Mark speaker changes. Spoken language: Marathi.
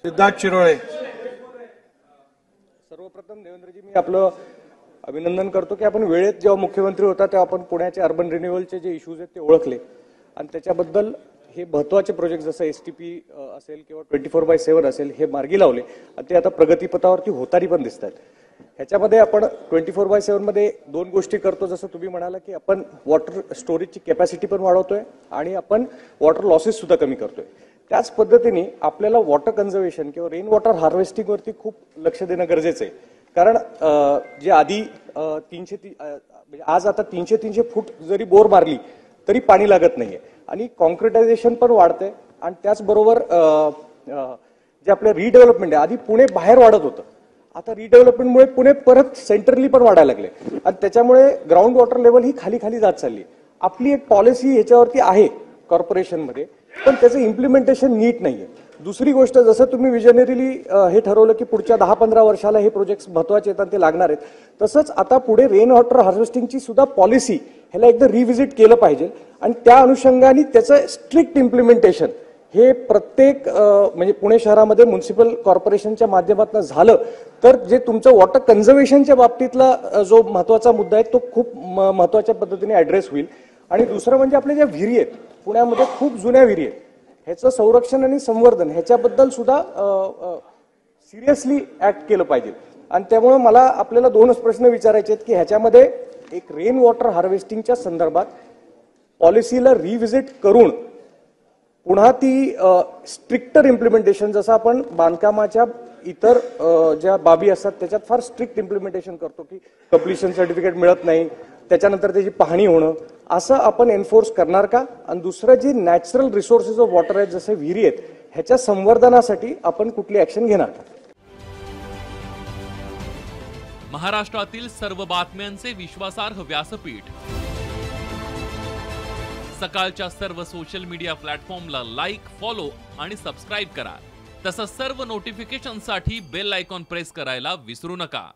Speaker 1: सिद्धार्थ शिरोळे.
Speaker 2: सर्वप्रथम देवेंद्रजी मी आपलं अभिनंदन करतो की आपण वेळेत जेव्हा मुख्यमंत्री होता तेव्हा आपण पुण्याचे अर्बन रिन्युअलचे जे इश्यूज आहेत ते ओळखले आणि त्याच्याबद्दल हे महत्त्वाचे प्रोजेक्ट जसं STP असेल किंवा 24/7 असेल हे मार्गी लावले आणि ते आता प्रगतीपथावरती होतारी पण दिसतात. ह्याच्यामध्ये आपण 24/7 मध्ये दोन गोष्टी करतो, जसं तुम्ही म्हणाला की आपण वॉटर स्टोरेजची कॅपॅसिटी पण वाढवतोय आणि आपण वॉटर लॉसेस सुद्धा कमी करतोय. त्याच पद्धतीने आपल्याला वॉटर कन्झर्वेशन किंवा रेन वॉटर हार्वेस्टिंग वरती खूप लक्ष देणं गरजेचं आहे. कारण जे आधी 300 म्हणजे आज आता 300 फूट जरी बोर मारली तरी पाणी लागत नाहीये आणि कॉन्क्रिटायझेशन पण वाढतंय आणि त्याचबरोबर जे आपलं रिडेव्हलपमेंट आहे, आधी पुणे बाहेर वाढत होतं, आता रिडेव्हलपमेंटमुळे पुणे परत सेंट्रली पण वाढायला लागले आणि त्याच्यामुळे ग्राउंड वॉटर लेवल ही खाली खाली जात चालली. आपली एक पॉलिसी ह्याच्यावरती आहे कॉर्पोरेशनमध्ये, पण त्याचं इम्प्लिमेंटेशन नीट नाहीये. दुसरी गोष्ट, जसं तुम्ही विजनरीली हे ठरवलं की पुढच्या 10-15 वर्षाला हे प्रोजेक्ट्स महत्वाचे आहेत ते लागणार आहेत, तसंच आता पुढे रेन वॉटर हार्वेस्टिंगची सुद्धा पॉलिसी ह्याला एकदा रिव्हिजिट केलं पाहिजे आणि त्या अनुषंगाने त्याचं स्ट्रिक्ट इम्प्लिमेंटेशन हे प्रत्येक म्हणजे पुणे शहरामध्ये म्युनिसिपल कॉर्पोरेशनच्या माध्यमातून झालं तर जे तुमचं वॉटर कन्झर्वेशनच्या बाबतीतला जो महत्वाचा मुद्दा आहे तो खूप महत्वाच्या पद्धतीने ऍड्रेस होईल. आणि दुसरं म्हणजे आपल्या ज्या विहिरी आहेत पुण्यामध्ये, खूप जुन्या विहिरी आहेत, ह्याचं संरक्षण आणि संवर्धन ह्याच्याबद्दल सुद्धा सिरियसली ऍक्ट केलं पाहिजे. आणि त्यामुळे मला आपल्याला दोनच प्रश्न विचारायचे आहेत की ह्याच्यामध्ये एक रेन वॉटर हार्वेस्टिंगच्या संदर्भात पॉलिसीला रिव्हिजिट करून पुन्हा ती स्ट्रिक्टर इम्प्लिमेंटेशन, जसं आपण बांधकामाच्या इतर ज्या बाबी असतात त्याच्यात फार स्ट्रिक्ट इम्प्लिमेंटेशन करतो की कंप्लिशन सर्टिफिकेट मिळत नाही, त्याच्यानंतर त्याची पाहणी होणं, असं आपण एन्फोर्स करणार का? आणि दुसरं जे नॅचरल रिसोर्सेस ऑफ वॉटर आहेत जसे विहिरी आहेत ह्याच्या संवर्धनासाठी आपण कुठली ऍक्शन घेणार का?
Speaker 3: महाराष्ट्रातील सर्व बातम्यांचे विश्वासार्ह व्यासपीठ, सकाळच्या सर्व सोशल मीडिया प्लॅटफॉर्मला लाईक, फॉलो आणि सबस्क्राईब करा. तसंच सर्व नोटिफिकेशनसाठी बेल आयकॉन प्रेस करायला विसरू नका.